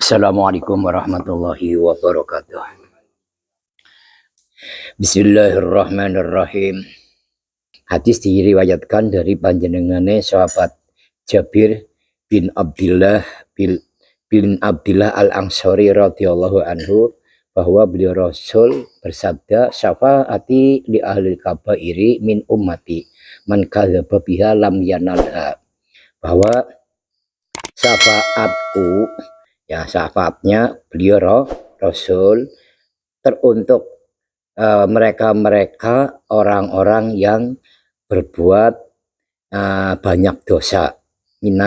Assalamualaikum warahmatullahi wabarakatuh. Bismillahirrahmanirrahim. Hadis diriwayatkan dari panjenengane sahabat Jabir bin Abdullah bin Abdullah Al-Ansari radhiyallahu anhu bahwa beliau Rasul bersabda, syafaati li ahli kabairi min ummati man kadzdzaba biha lam yanalha, bahwa syafaatku, ya syafaatnya beliau Rasul teruntuk mereka-mereka orang-orang yang berbuat banyak dosa min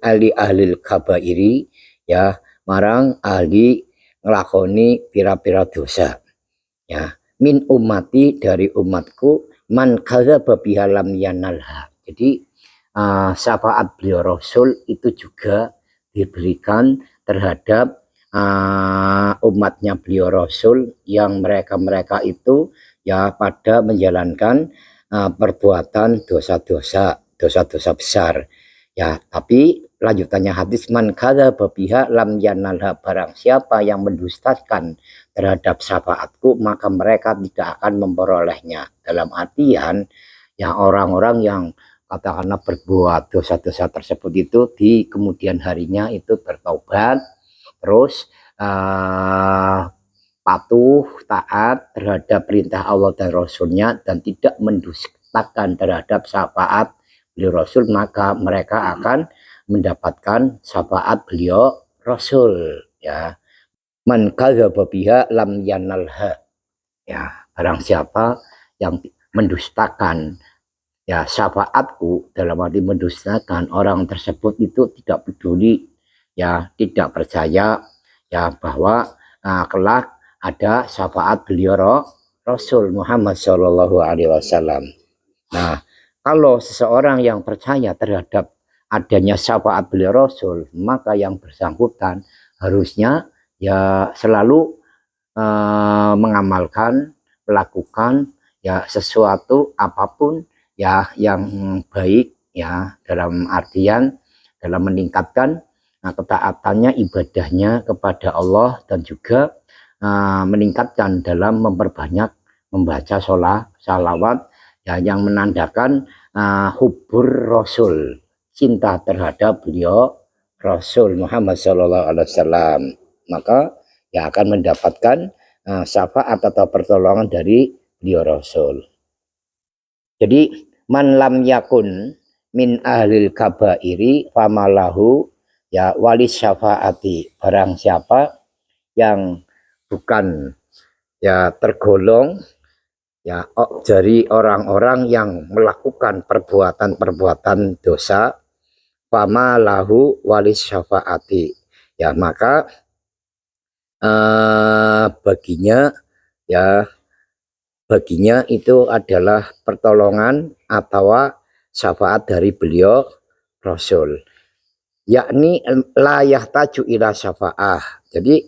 ahlil kabairi, ya marang ahli ngelakoni pira-pira dosa, ya min ummati dari umatku man kadzdzaba biha lam yanalha. Jadi syafaat beliau Rasul itu juga diberikan terhadap umatnya beliau Rasul yang mereka itu ya pada menjalankan perbuatan dosa-dosa besar, ya. Tapi lanjutannya hadis, man kadzdzaba biha lam yanalha, barang siapa yang mendustakan terhadap syafaatku maka mereka tidak akan memperolehnya. Dalam artian ya orang-orang yang katakanlah berbuat dosa-dosa tersebut itu di kemudian harinya itu bertaubat, terus patuh taat terhadap perintah Allah dan Rasulnya dan tidak mendustakan terhadap syafaat beliau Rasul, maka mereka akan mendapatkan syafaat beliau Rasul, ya. Man kadzdzaba biha lam yanalha, ya barang siapa yang mendustakan ya syafaatku, dalam arti mendustakan, orang tersebut itu tidak peduli, ya tidak percaya ya bahwa kelak ada syafaat beliau Rasul Muhammad Shallallahu Alaihi Wasallam. Nah, kalau seseorang yang percaya terhadap adanya syafaat beliau Rasul, maka yang bersangkutan harusnya ya selalu mengamalkan, melakukan ya sesuatu apapun ya yang baik, ya dalam artian dalam meningkatkan ketaatannya, ibadahnya kepada Allah, dan juga meningkatkan dalam memperbanyak membaca salawat ya yang menandakan hubur Rasul, cinta terhadap beliau Rasul Muhammad SAW, maka ya akan mendapatkan syafaat atau pertolongan dari beliau Rasul. Jadi man lam yakun min ahlil kabairi famalahu ya walis syafaati, barang siapa yang bukan ya tergolong ya dari orang-orang yang melakukan perbuatan dosa, famalahu walis syafaati, ya maka baginya itu adalah pertolongan atau syafaat dari beliau Rasul, yakni la yahtaju ila syafaah. Jadi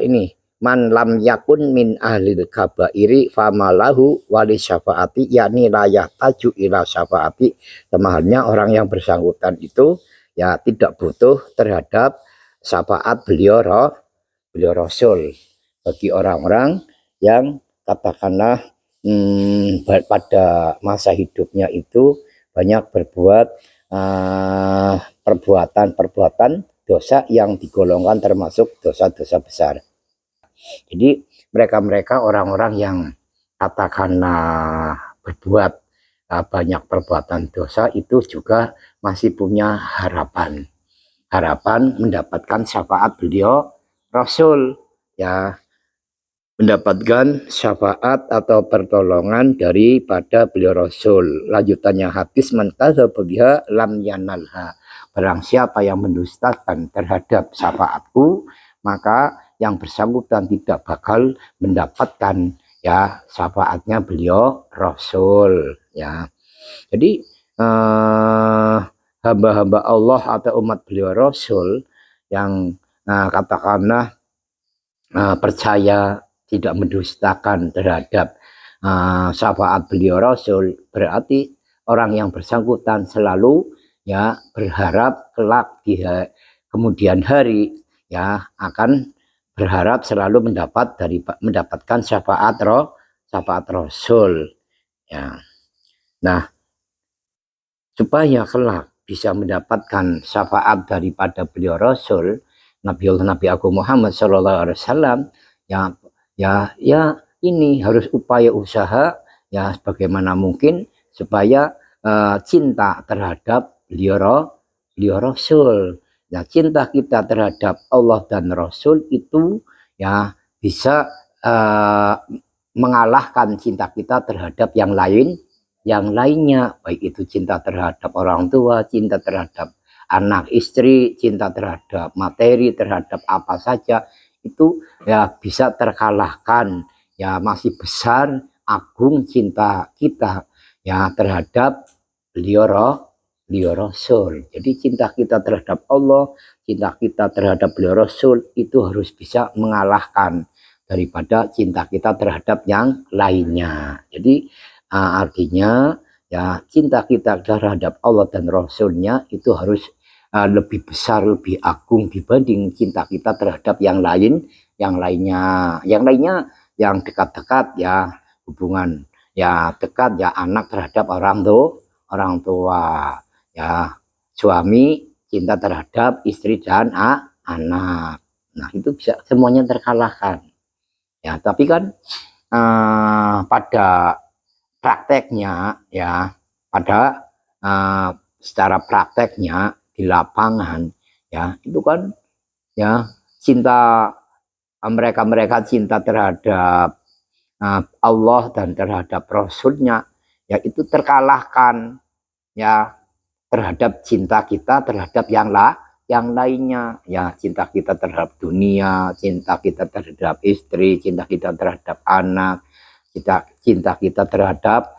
ini man lam yakun min ahlil kabairi famalahu wali syafaati, yakni la yahtaju ila syafaati, sama halnya orang yang bersangkutan itu ya tidak butuh terhadap syafaat beliau Rasul. Bagi orang-orang yang katakanlah pada masa hidupnya itu banyak berbuat perbuatan dosa yang digolongkan termasuk dosa-dosa besar. Jadi mereka orang-orang yang katakanlah berbuat banyak perbuatan dosa itu juga masih punya harapan mendapatkan syafaat beliau Rasul, ya mendapatkan syafaat atau pertolongan daripada beliau Rasul. Lanjutannya hadis, man kadzdzaba biha lam yanalha, barang siapa yang mendustakan terhadap syafaatku maka yang bersangkutan tidak bakal mendapatkan ya syafaatnya beliau Rasul, ya. Jadi hamba-hamba Allah atau umat beliau Rasul yang katakanlah percaya, tidak mendustakan terhadap syafaat beliau Rasul, berarti orang yang bersangkutan selalu ya berharap kelak di kemudian hari ya akan berharap selalu mendapatkan syafaat Rasul ya. Nah, supaya kelak bisa mendapatkan syafaat daripada beliau Rasul Nabi Agung Muhammad SAW ya ini harus upaya usaha ya bagaimana mungkin supaya cinta terhadap beliau Rasul. Nah, cinta kita terhadap Allah dan Rasul itu ya bisa mengalahkan cinta kita terhadap yang lainnya, baik itu cinta terhadap orang tua, cinta terhadap anak istri, cinta terhadap materi, terhadap apa saja itu ya bisa terkalahkan. Ya masih besar agung cinta kita ya terhadap beliau Rasul. Jadi cinta kita terhadap Allah, cinta kita terhadap beliau Rasul itu harus bisa mengalahkan daripada cinta kita terhadap yang lainnya. Jadi artinya ya cinta kita terhadap Allah dan Rasulnya itu harus lebih besar, lebih agung dibanding cinta kita terhadap yang lainnya. Yang lainnya yang dekat-dekat ya hubungan ya dekat ya anak terhadap orang tua ya suami cinta terhadap istri dan anak. Nah itu bisa semuanya terkalahkan ya. Tapi kan pada prakteknya ya secara prakteknya di lapangan ya itu kan ya cinta mereka cinta terhadap Allah dan terhadap Rasulnya ya itu terkalahkan ya terhadap cinta kita terhadap yang lainnya ya cinta kita terhadap dunia, cinta kita terhadap istri, cinta kita terhadap anak, cinta kita terhadap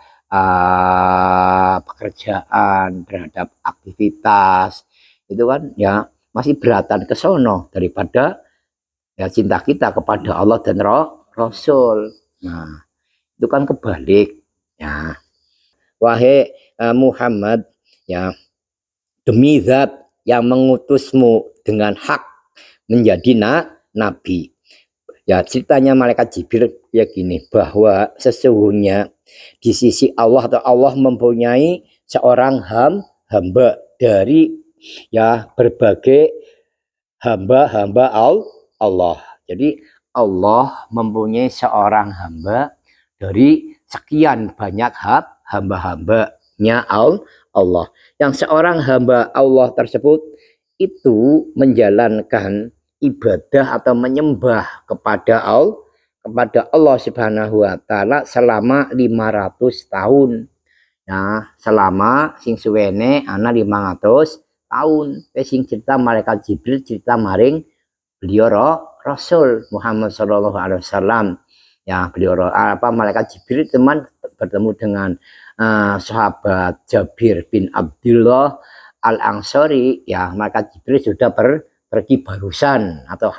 pekerjaan, terhadap aktivitas itu kan ya masih beratan ke sono daripada ya cinta kita kepada Allah dan Rasul. Nah itu kan kebalik ya. Wahai Muhammad ya demi zat yang mengutusmu dengan hak menjadi nabi. Ya ceritanya malaikat Jibril ya gini bahwa sesungguhnya di sisi Allah atau Allah mempunyai seorang hamba dari ya berbagai hamba Allah. Jadi Allah mempunyai seorang hamba dari sekian banyak hamba-hambanya Allah. Yang seorang hamba Allah tersebut itu menjalankan ibadah atau menyembah kepada Allah Subhanahu wa taala selama 500 tahun. Nah, selama sing suwene ana 500 tahun. Sing cerita malaikat Jibril cerita maring beliau Rasul Muhammad sallallahu alaihi wasallam. Ya, beliau malaikat Jibril teman bertemu dengan sahabat Jabir bin Abdullah Al-Ansari. Ya, malaikat Jibril sudah pergi barusan atau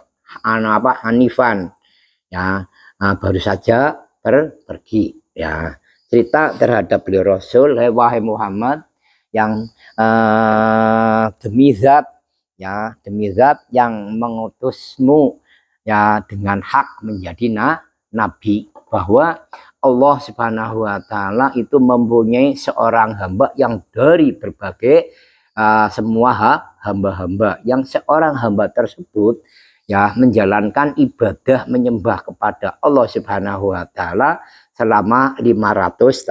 Hanifan. Ya, baru saja pergi ya. Cerita terhadap beliau Rasul, wahai Muhammad yang demi zat yang mengutusmu ya dengan hak menjadi nabi, bahwa Allah Subhanahu wa taala itu mempunyai seorang hamba yang dari berbagai semua hamba-hamba, yang seorang hamba tersebut ya menjalankan ibadah menyembah kepada Allah Subhanahu wa taala selama 500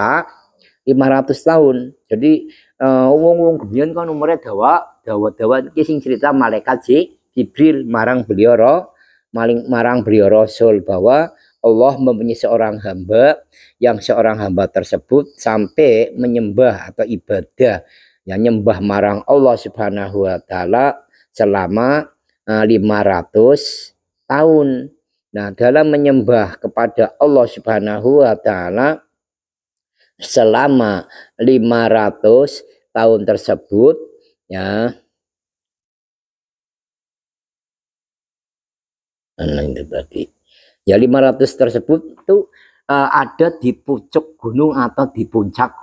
tahun. Jadi wong kemudian kan umurnya dawa sing cerita malaikat Jibril marang beliau Rasul bahwa Allah mempunyai seorang hamba yang seorang hamba tersebut sampai menyembah atau ibadah yang nyembah marang Allah Subhanahu wa taala selama 500 tahun. Nah, dalam menyembah kepada Allah Subhanahu wa taala selama 500 tahun tersebut ya. Ini tadi. Ya 500 tersebut itu ada di pucuk gunung atau di puncak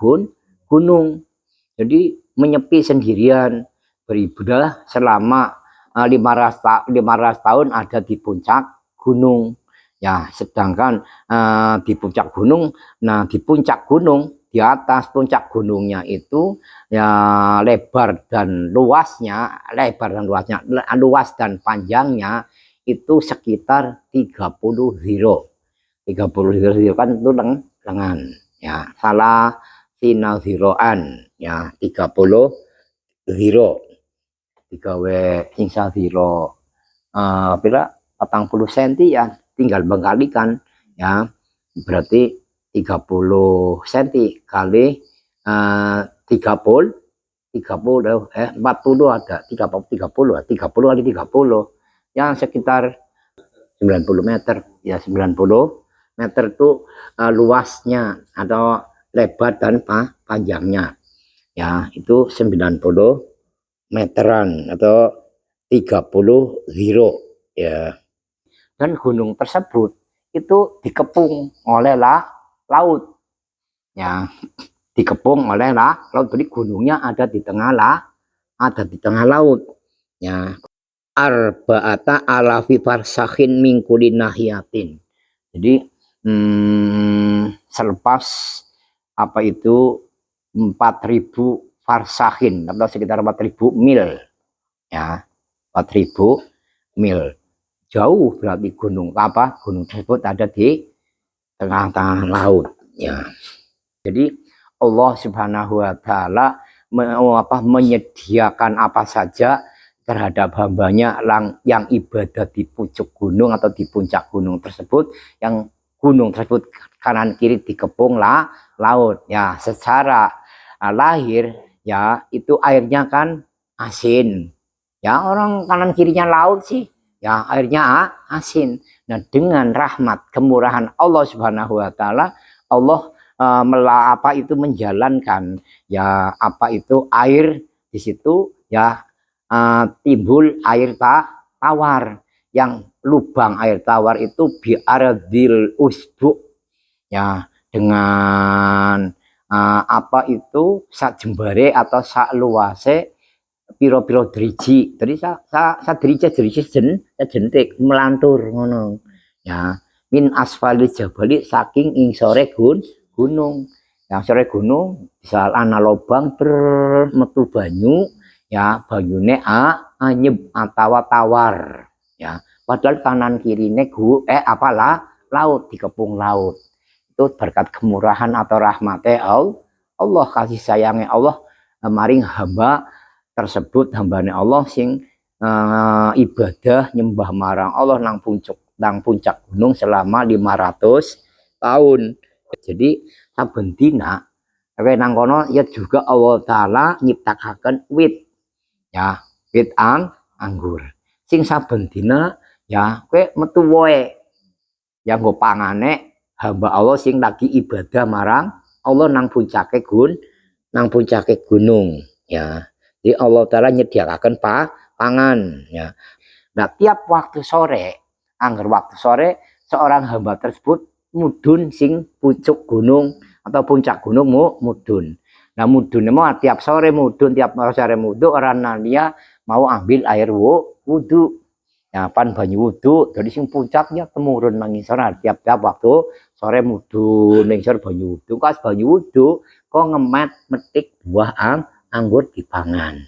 gunung. Jadi menyepi sendirian beribadah selama 500 tahun ada di puncak gunung. Ya, sedangkan di puncak gunung, nah di puncak gunung, di atas puncak gunungnya itu ya lebar dan luasnya, luas dan panjangnya itu sekitar 30 ziro. 30 ziro kan itu lengan. Ya, salah final ziroan ya 30 ziro. Digawe insya ziro pira 40 cm ya tinggal mengkalikan ya berarti 30 cm kali 30 40 ada 30 kali 30 yang sekitar 90 meter ya 90 meter itu luasnya atau lebar dan panjangnya ya itu 90 meteran atau 30 ziro ya. Dan gunung tersebut itu dikepung oleh laut ya, dikepung oleh laut. Jadi gunungnya ada di tengah laut ya. Arba'ata alafi farsakhin min kulli nahiyatin. Jadi selepas apa itu 4000 farsakhin atau sekitar 4000 mil ya, 4000 mil jauh berarti gunung tersebut ada di tengah-tengah laut ya. Jadi Allah Subhanahu wa taala menyediakan apa saja terhadap hambanya yang ibadah di pucuk gunung atau di puncak gunung tersebut, yang gunung tersebut kanan kiri dikepung laut ya. Secara lahir ya itu airnya kan asin ya, orang kanan kirinya laut sih ya airnya asin. Nah dengan rahmat kemurahan Allah Subhanahu wa taala, Allah menjalankan ya apa itu air di situ ya, timbul air tawar, yang lubang air tawar itu bi'ardil usbu ya, dengan apa itu sak jembare atau sak luase piro-piro driji. Jadi sak driji jentik melantur ngono ya, min asfali jabali saking sore gunung. Yang sore gunung bisa ana lobang bermetu banyu ya, banyune anyep atawa tawar ya, padahal kanan kirine laut, dikepung laut. Itu berkat kemurahan atau rahmate Allah, kasih sayangnya Allah maring hamba tersebut, hambane Allah sing ibadah nyembah marang Allah nang puncak gunung selama 500 tahun. Jadi saben dina nang kono ya juga Allah taala nyiptakaken wit ya, wit anggur sing saben dina ya kowe metu woe ya nggo pangane hamba Allah sing lagi ibadah marang Allah nang puncake gunung ya. Jadi Allah taala nyediakaken pangan ya. Nah tiap waktu sore, angger waktu sore seorang hamba tersebut mudun sing pucuk gunung atau puncak gunung mudun. Nah mudun mau tiap sore mudun, tiap sore mudun orang dia mau ambil air wudu ya, pan banyu wudu. Jadi sing puncaknya temurun mengisor tiap waktu sore mudun mengisor banyu wudu. Kas banyu wudu kok ngemet metik buah anggur dipangan.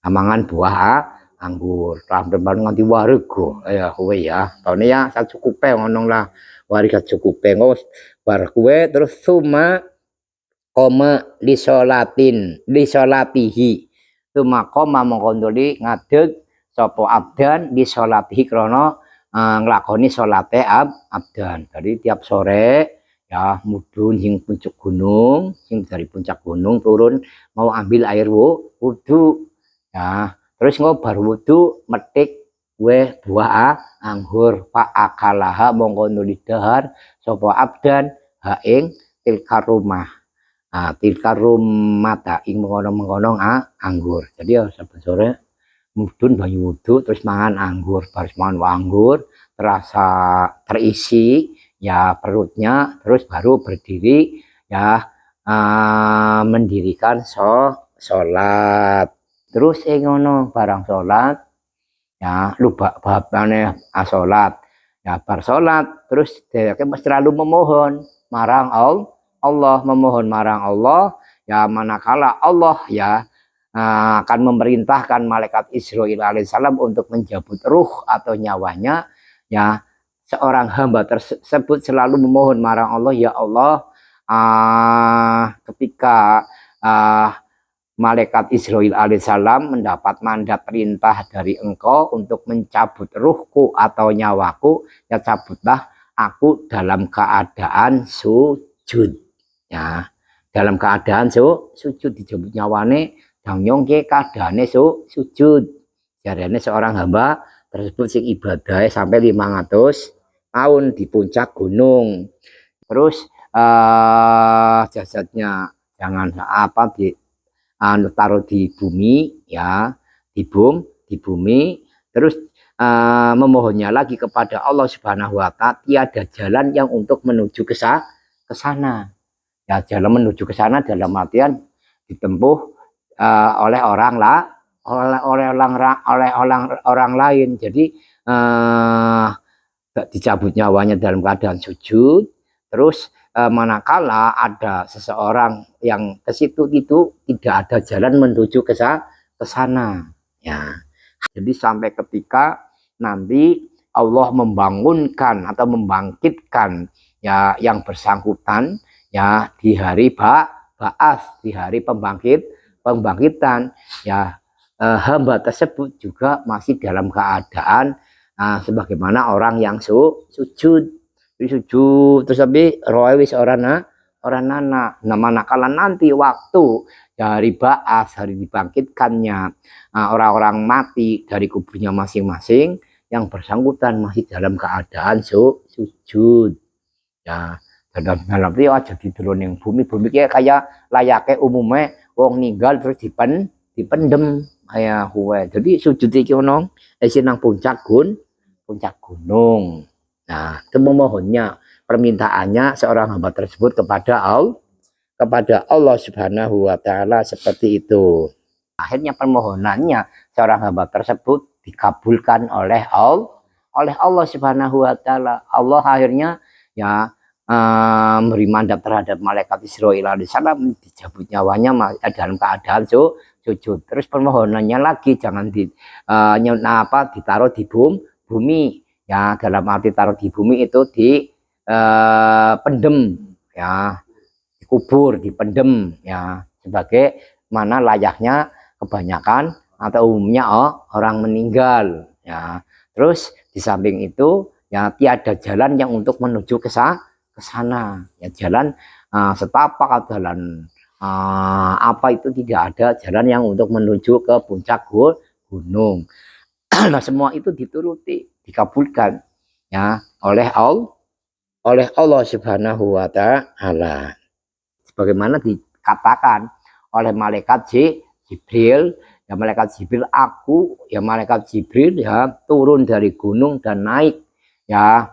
Amangan buah anggur rampeman nganti warego ya kowe ya. Taune ya sacukupe ngono lah. Wari sacukupe ngos bar kowe terus suma koma lisolatihi suma koma mongkondoli ngadeg sapa abdan lisolatihi krana nglakoni salate abdan. Jadi tiap sore ya mudun sing puncak gunung, sing dari puncak gunung turun mau ambil air wudu ya, terus bar wudu metik buah anggur pak akalaha mongko nuli dahar sapa abdan ha ing tilkar rumah. Tilkar rumata ing mengonong-mengonong anggur. Jadi ya saben sore mudun banyu wudu terus mangan anggur, baris mangan anggur terasa terisi ya perutnya, terus baru berdiri ya mendirikan sholat. Terus ngono barang sholat ya lupa babane salat ya bar salat terus dheweke selalu memohon marang Allah memohon marang Allah ya manakala Allah ya akan memerintahkan malaikat Israil alaihissalam untuk menjabut ruh atau nyawanya ya seorang hamba tersebut selalu memohon marang Allah ya Allah ketika malaikat Israil alaihissalam mendapat mandat perintah dari engkau untuk mencabut ruhku atau nyawaku, ya cabutlah aku dalam keadaan sujud. Ya, dalam keadaan sujud dicabut nyawane, dan nyongke keadaannya sujud. Jadi seorang hamba tersebut sing ibadahnya sampai 500 tahun di puncak gunung. Terus jasadnya jangan taruh di bumi ya di bumi terus memohonnya lagi kepada Allah Subhanahu wa taala tiada jalan yang untuk menuju ke sana ya jalan menuju ke sana dalam artian ditempuh oleh orang lain jadi dicabut nyawanya dalam keadaan sujud terus manakala ada seseorang yang ke situ itu tidak ada jalan menuju ke sana ya jadi sampai ketika nanti Allah membangunkan atau membangkitkan ya yang bersangkutan ya di hari ba'ats di hari pembangkitan ya hamba tersebut juga masih dalam keadaan sebagaimana orang yang sujud terus tapi roe wis orang nana manakala nanti waktu dari ba'ats hari dibangkitkannya orang-orang mati dari kuburnya masing-masing yang bersangkutan masih dalam keadaan sujud ya dalam itu aja di yang bumi kayak layaknya umumnya wong ninggal terus dipendem kayak huwe jadi sujud iki ono nang puncak gunung. Nah, itu memohonnya, permintaannya seorang hamba tersebut kepada Allah Subhanahu wa taala seperti itu. Akhirnya permohonannya seorang hamba tersebut dikabulkan oleh Allah Subhanahu wa taala. Allah akhirnya ya memberi mandat terhadap malaikat Israil alaihissalam dicabut nyawanya dalam keadaan sujud. Terus permohonannya lagi jangan ditaruh di bumi. Ya dalam arti taruh di bumi itu pendem ya dikubur dipendem ya sebagai mana layaknya kebanyakan atau umumnya orang meninggal ya terus di samping itu ya tiada jalan yang untuk menuju ke sana ya jalan setapak atau jalan apa itu tidak ada jalan yang untuk menuju ke puncak gunung. Nah semua itu dituruti dikabulkan ya oleh Allah Subhanahu wa taala sebagaimana dikatakan oleh malaikat Jibril ya malaikat Jibril ya malaikat Jibril ya turun dari gunung dan naik ya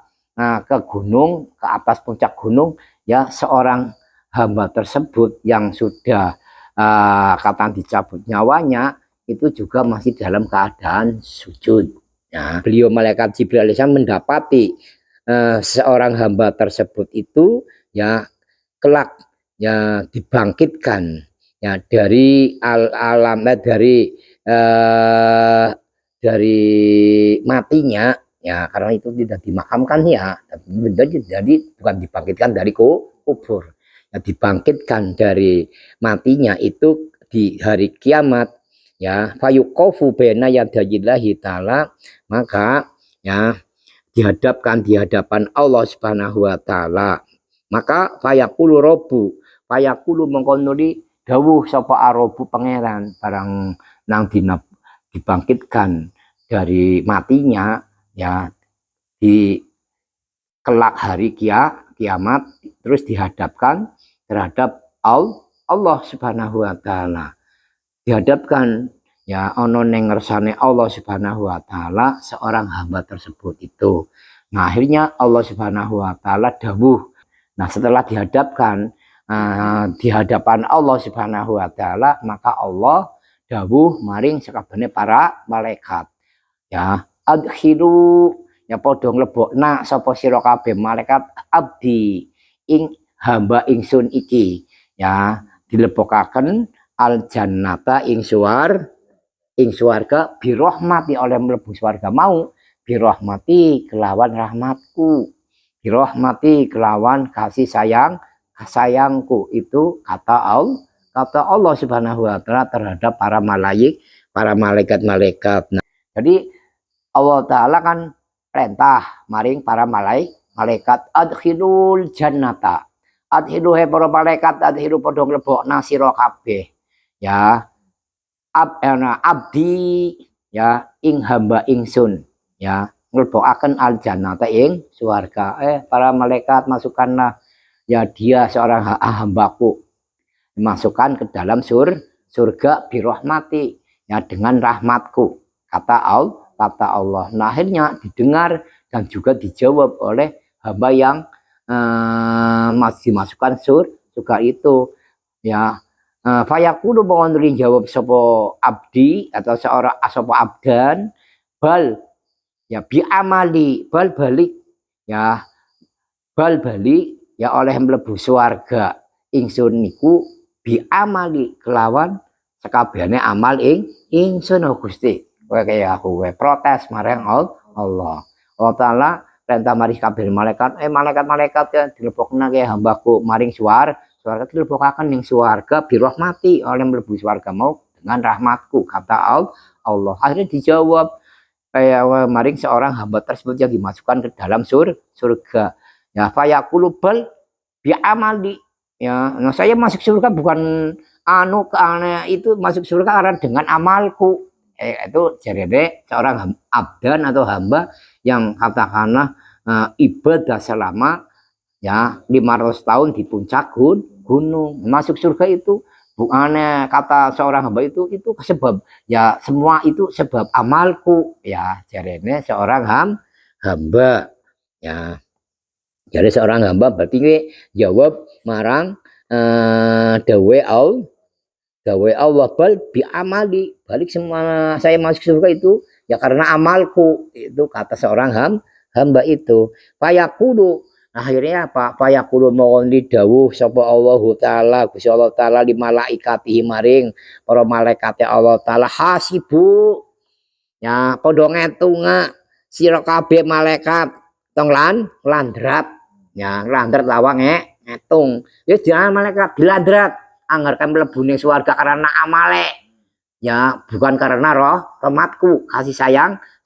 ke gunung ke atas puncak gunung ya seorang hamba tersebut yang sudah kata dicabut nyawanya itu juga masih dalam keadaan sujud. Nah, beliau malaikat Jibril alaihissalam mendapati seorang hamba tersebut itu ya kelak ya dibangkitkan ya dari alam dari matinya ya karena itu tidak dimakamkan ya jadi bukan dibangkitkan dari kubur ya dibangkitkan dari matinya itu di hari kiamat ya fayuqafu baina yadayillahi taala maka ya dihadapkan di hadapan Allah Subhanahu wa taala maka fayaqulu robbu fayaqulu mengkonuli dawuh sapa arobu pangeran barang nang dibangkitkan dari matinya ya di kelak hari kiamat terus dihadapkan terhadap Allah Subhanahu wa taala dihadapkan ya ono neng ngersane Allah Subhanahu wa taala seorang hamba tersebut itu. Nah, akhirnya Allah Subhanahu wa taala dawuh. Nah, setelah dihadapkan di hadapan Allah Subhanahu wa taala, maka Allah dawuh maring sakabehane para malaikat. ya adkhilu ya padha nglebokna sapa sira kabeh malaikat abdi ing hamba ingsun iki ya dilebokaken al jannata ing swarga birahmati oleh mlebu swarga mau birahmati kelawan rahmatku birahmati kelawan kasih sayangku itu kata Allah Subhanahu wa taala terhadap para malaikat. Nah, jadi Allah taala kan perintah maring para malaikat adkhilul jannata. Adkhilu he para malaikat adkhilu padha nglebokna sira kabeh. Ya, abdi ya ing hamba ingsun ya nglebokaken al jannata ing swarga. Para malaikat masukkanlah ya dia seorang hambaku dimasukkan ke dalam surga birahmati ya dengan rahmatku kata Allah. Nah, akhirnya didengar dan juga dijawab oleh hamba yang masih dimasukkan surga itu ya. Fayaqulu mongko jawab sapa abdi atau seorang sapa abdan bal ya bi amali bal balik ya bal balik ya oleh mlebu swarga ingsun niku bi amali kelawan sekabehane amal ingsun Gusti. Kowe kaya aku protes marang Allah. Allah taala perintah maring kabeh malaikat malaikat ya dilebokna ke hambaku maring swarga dilebokaken ning swarga birahmati oleh mlebu swarga mau dengan rahmatku kata Allah. Akhirnya dijawab kayak maring seorang hamba tersebut yang dimasukkan ke dalam surga. Ya fayaqulu bal bi amali ya, nah saya masuk surga bukan karena itu masuk surga karena dengan amalku. Itu jadi seorang abdan atau hamba yang katakanlah ibadah selama ya 500 tahun di puncak gunung. Masuk surga itu bukannya kata seorang hamba itu sebab ya semua itu sebab amalku ya jarene seorang hamba ya. Jadi seorang hamba berarti jawab marang dawe Allah bal bi amali balik semua saya masuk surga itu ya karena amalku itu kata seorang hamba itu fayaqulu. Akhirnya apa fayaqulu mohon didhawuh sapa Allah taala Gusti Allah taala di malaikatihi maring para malaikate Allah taala hasibu ya padha ngetunga sira kabeh malaikat tong landrat ya landrat lawang ngetung ya jangan malaikat dilandrat anggar kan mlebu ning swarga karena amale ya bukan karena rahmatku kasih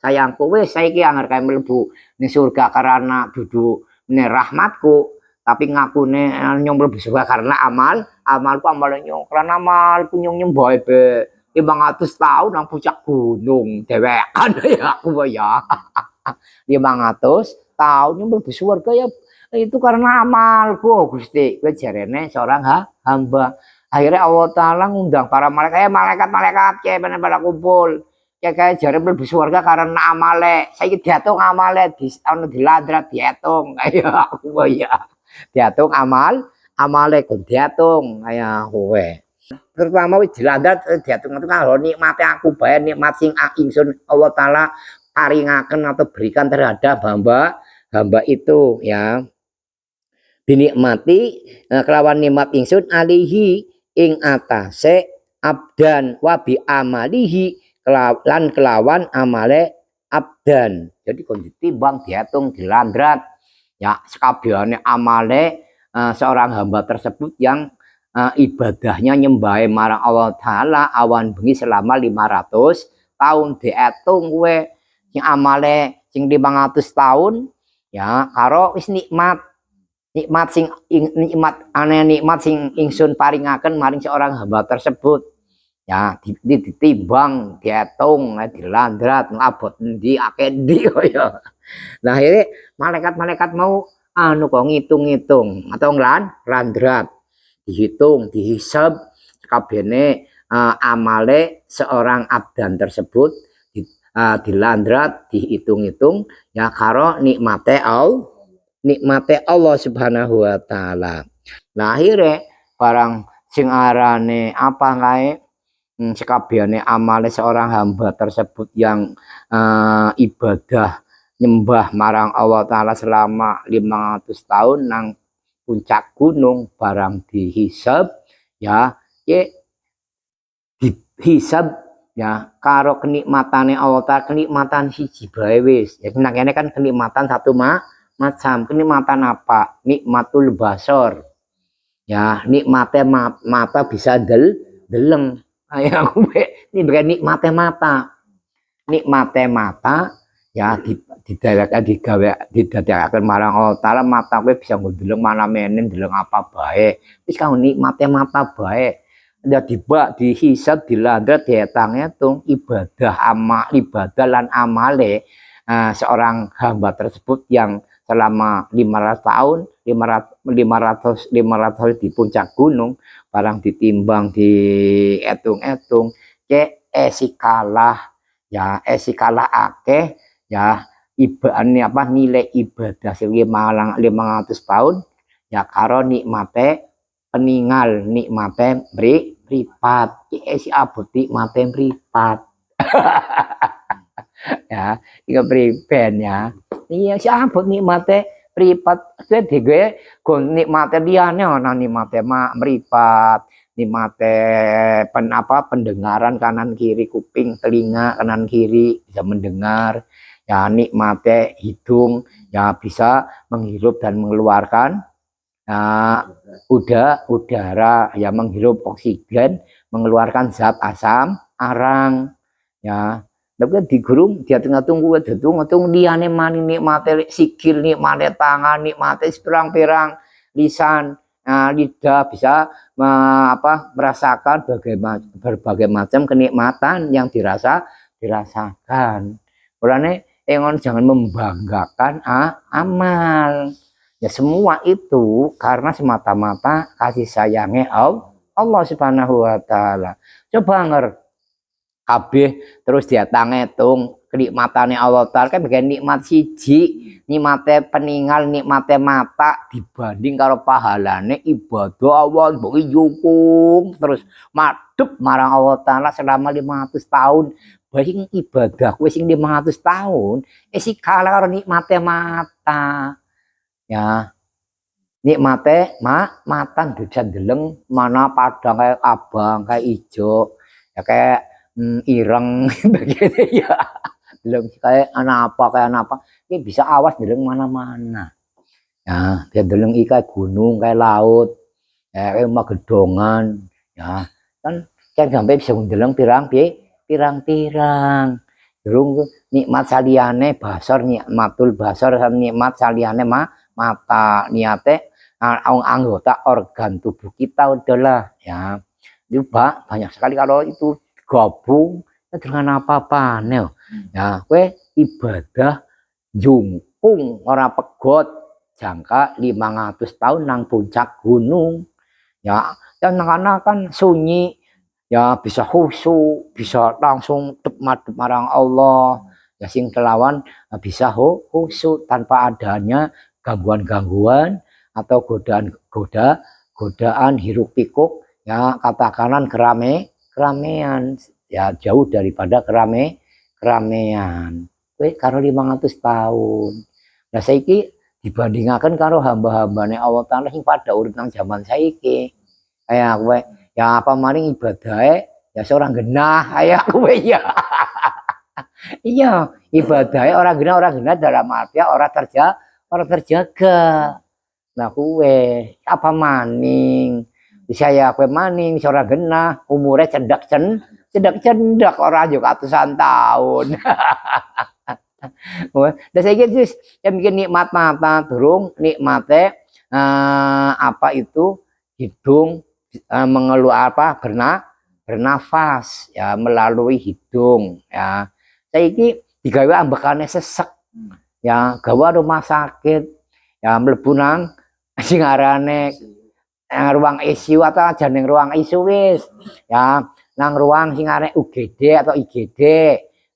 sayangku wis saiki anggar kan mlebu ning surga karena dudu rahmatku tapi ngakune nyong mlebu surga karena amalku karena amalku nyong bae 500 tahun nang puncak gunung dewekan ya aku ya 500 tahun nyong mlebu surga ya itu karena amalku Gusti. Kowe jarene seorang hamba. Akhirnya Allah taala ngundang para malaikat kayak pada kumpul kayak jare mlebu surga karena amale saiki diatung amale dilandrat diatung kaya aku ya diatung amale diatung kaya kowe terutama wis dilandrat diatung itu kalau nikmate aku bae nikmat sing ingsun Allah taala paringaken atau berikan terhadap hamba itu ya dinikmati kelawan nikmat ingsun alihi ing atase abdan wa bi amalihi kelawan amale abdan. Jadi kon ditimbang dihitung dilandrat ya sekabehane amale seorang hamba tersebut yang ibadahnya nyembah marang Allah taala awan bengi selama 500 tahun dihitung kowe sing amale sing 500 tahun ya karo wis nikmat sing ingsun paringaken maring seorang hamba tersebut ya ditimbang dihitung dilandrat ngabot endi akeh endi ya. Nah akhirnya malaikat mau kok ngitung-ngitung atau landrat dihitung dihisab kabehane amale seorang abdan tersebut dilandrat dihitung-hitung ya karo nikmate Allah Subhanahu wa taala. Nah akhirnya barang sing arane apa kae sekabehane amale seorang hamba tersebut yang ibadah nyembah marang Allah Ta'ala selama 500 tahun nang puncak gunung barang dihisab ya dihisab ya karo kenikmatane Allah Ta'ala, kenikmatan siji bae wis. Ya kene kan kenikmatan satu macam. Kenikmatan apa? Nikmatul basor. Ya, nikmate mata bisa deleng. Ayo aku ini bukan nikmate mata. Nikmate mata ya didadekaken marang Allah Ta'ala, mata kowe bisa ndeleng mana menen ndeleng apa bae. Wis kang nikmate mata bae. Ya dihisab dilandrat dihitung ibadah lan amale seorang hamba tersebut yang selama 500 tahun 500 di puncak gunung barang ditimbang dihitung-hitung esikalah akeh ya nilai ibadah 500 tahun ya karo nikmate peninggal nikmate mripat si abot nikmate mripat ya iku priben ya iya si abot nikmate mripat dhewe nikmate liyane ana nikmate mripat nikmate pendengaran kanan kiri kuping telinga kanan kiri bisa mendengar ya nikmate hidung ya bisa menghirup dan mengeluarkan udara ya menghirup oksigen mengeluarkan zat asam arang ya tapi digurung dia tengah tunggu liyane mani nikmate sikil nikmate tangan nikmate pirang-pirang lisan lidah bisa merasakan berbagai macam kenikmatan yang dirasakan. Mulane jangan membanggakan amal. Ya semua itu karena semata-mata kasih sayangnya Allah Subhanahu wa Ta'ala. Coba kabeh terus dia tangetung kenikmatane Allah Ta'ala kan bagian nikmat siji, nikmate peninggal, nikmate mata dibanding karo pahalane ibadah Allah mbok yukung terus madhep marang Allah Ta'ala selama 500 tahun. Baik ibadah kowe sing 500 tahun isi kalah karo nikmate mata. Ya nikmate matan bisa deleng mana padang kayak abang kayak ijo ya kayak ireng begini ya deleng kayak anak apa ini bisa awas deleng mana-mana ya dia deleng kayak gunung kayak laut kayak magedongan ya kan sampai bisa deleng pirang-pirang durung nikmat saliyane basor nikmatul basor nikmat saliyane mata niate anggota organ tubuh kita adalah ya juga banyak sekali kalau itu gabung dengan apa-apa ya kue ibadah jungkung ora pegot jangka 500 tahun nang puncak gunung ya dan anak-anak kan sunyi ya bisa khusyuk bisa langsung madhep marang Allah ya sing kelawan bisa khusyuk tanpa adanya gangguan-gangguan atau godaan hiruk pikuk ya katakan keramaian ya jauh daripada keramaian karo 500 tahun. Nah saiki dibandingkan karo hamba-hambane Allah Ta'ala sing pada urip nang zaman saiki kayak kowe ya apa maring ibadahe ya seorang genah kayak kowe ya iya ibadahe orang genah dalam arti orang terjaga. Nah kue apa maning bisa ya kue maning seorang genah umurnya cendak orang juga ratusan tahun. Dan saya gitu yang bikin nikmat mata durung nikmate apa itu hidung mengeluarkan bernafas ya melalui hidung ya saya ini digawe ambekane sesek ya gawa rumah sakit ya mlebu nang sing arane ruang ICU atau aja ning ruang ICU wis ya nang ruang sing arane UGD atau IGD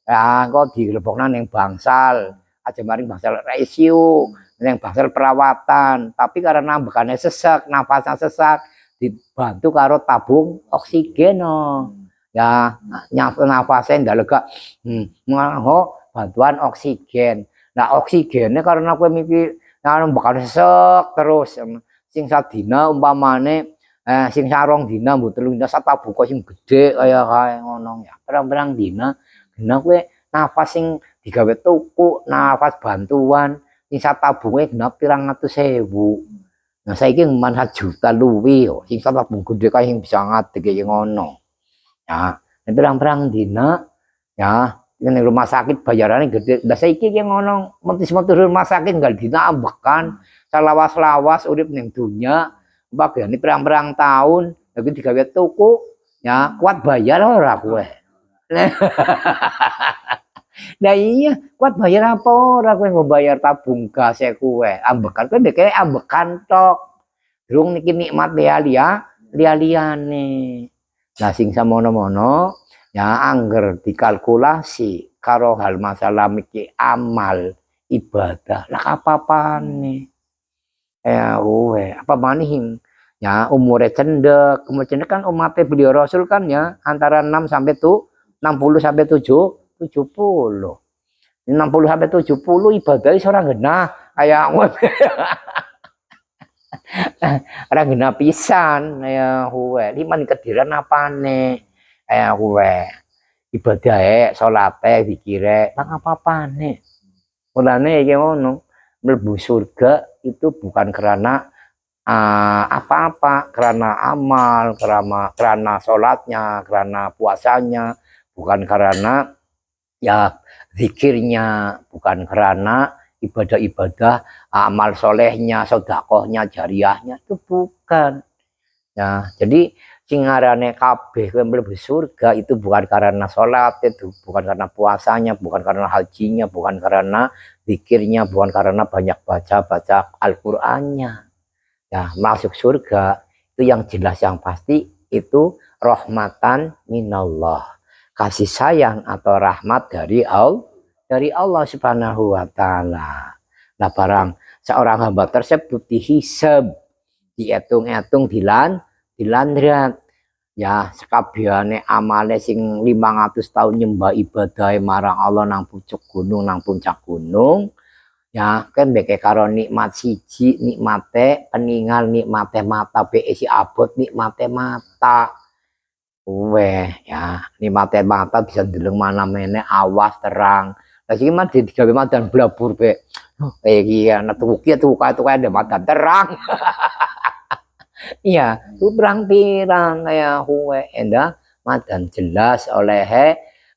ya kok dilebokna ning bangsal aja maring bangsal ICU ning bangsal perawatan tapi karena bekane sesak nafasnya sesak dibantu karo tabung oksigen ya nafasnya ndak lega ngaho bantuan oksigen. Nah oksigennya karena kowe mikir bakal sesek terus sing sadina umpamane sing sarong dina mbok 3 dina satabuka sing gedhe kaya ngono ya. Perang-perang dina genah kowe nafas sing digawe tuku, nafas bantuan sing satabunge genah 300.000. Nah saiki man 1 juta luwih yo sing satabung gedhe kaya sing bisa ngadeg kaya ngono. Ya, perang-perang dina ya ini rumah sakit bayarannya gede. Lah saiki ki ngono, mentis-mentis rumah sakit enggak dinambakan, salawas-lawas urip ning dunya, bagiane perang-perang tahun, lagi digawe tuku, ya kuat bayar ora kowe. Nah iya, kuat bayar apa ora kowe nggo bayar tabung gas kowe. Ambekan kowe mbek ambekan tok. Durung niki nikmat liya-liyane. Nah sing samono-mono ya angger dikalkulasi karo hal masalah miki amal ibadah lah apa-apane apa maning ya umure cendek kemudian kan umatnya beliau Rasul kan ya antara 60 sampai 70 60 sampai 70 ibadah seorang genah kayak orang genah pisan ya liman kediran apane ibadah salate dikire nang apa-apane. Mulane iki ngono, mlebu surga itu bukan karena apa-apa, karena amal, karena salatnya, karena puasanya, bukan karena ya zikirnya, bukan karena ibadah-ibadah amal solehnya, sedekahnya, jariahnya itu bukan. Ya, jadi sing ngarane kabeh kowe mlebu surga itu bukan karena sholat, itu bukan karena puasanya, bukan karena hajinya, bukan karena zikirnya, bukan karena banyak baca Al-Qur'annya. Ya, masuk surga itu yang jelas yang pasti itu rahmatan minallah. Kasih sayang atau rahmat dari Allah Subhanahu wa taala. Nah, barang seorang hamba tersebut dihisab, dihitung-hitung dilandrat ya sekabiane amale sing 500 tahun nyembah ibadah marang Allah nang pucuk gunung nang puncak gunung ya kan beke karo nikmat siji nikmate peninggal nikmate mata BSI abot nikmate mata ya nikmate mata bisa ndeleng mana-mene awas terang lagi mah digawe madan blabur be iki ana tuku ada madan terang. Iya, itu pirang-pirang kayak huwe endah madan jelas oleh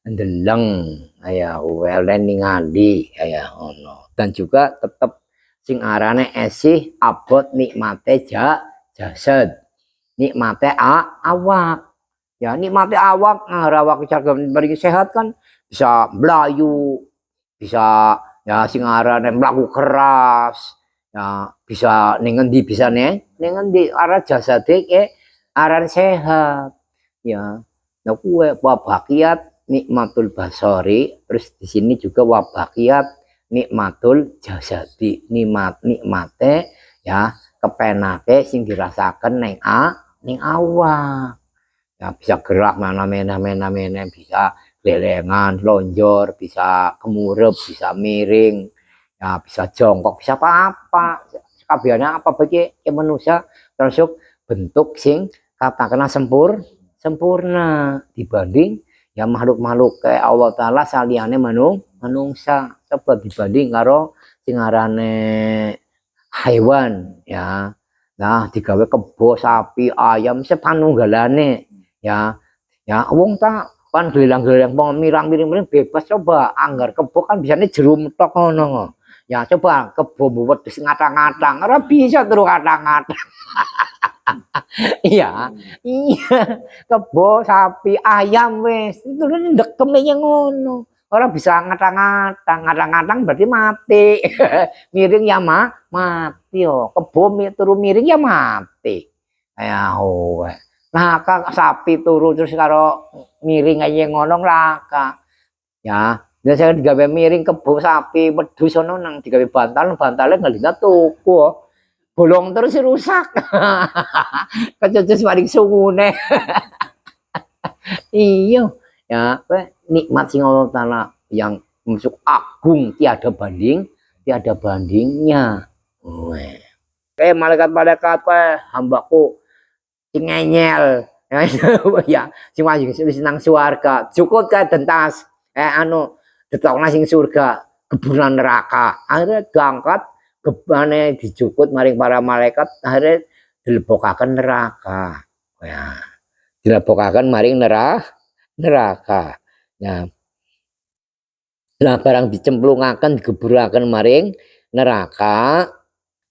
ndeleng kayak huwe oleh ningali kayak ono. Dan juga tetap sing arane esih abot nikmate jasad. Nikmate awak. Ya nikmate awak awak bari sehat kan bisa melayu, bisa ya sing arane mlaku keras. Ya bisa ning endi bisa ning endi arah jasade aran sehat ya nah kuwe wabaqiat nikmatul basori terus di sini juga wabaqiat nikmatul jasadi nikmate ya kepenake sing dirasakan ning awak ya bisa gerak mana-mana bisa lelengan lonjor bisa kemurep bisa miring ya bisa jongkok bisa apa-apa kabehane apa bagi manusia termasuk bentuk sing katakanlah sempurna dibanding ya makhluk-makhluk kayak Allah taala saliyane manungsa coba dibanding karo sing arane hewan ya nah digawe kebo sapi ayam sepanunggalane ya wong tak kan gelelang-gelelang mirang-miring bebas coba anggar kebo kan biasanya jerum tok ngono. Ya coba kebo wedhus ngatang-ngatang ora bisa terus ngatang-ngatang. Iya kebo sapi ayam wis itu ndekeme ngono ora bisa ngatang-ngatang berarti mati. Miring ya mati yo kebo turu miring ya mati ya nah sapi turu terus karo miring aja ngono laka ya biasanya digawe miring kebo sapi wedhus ono nang digawe bantalnya ngelina tuku bolong terus rusak kececes maring sungune Iya, ya, nikmat sing Allah Ta'ala yang masuk agung tiada bandingnya. Weh. Malaikat-malaikat hambaku sing ngeyel. Ya, sing senang swarga. Cukup kae dentas. Anu ditokna sing surga, keburan neraka. Akhirnya diangkat gebane dijukut maring para malaikat, akhirnya dilebokaken neraka. Ya, dilebokaken maring neraka. Ya. Nah, barang dicemplungaken digeburaken maring neraka.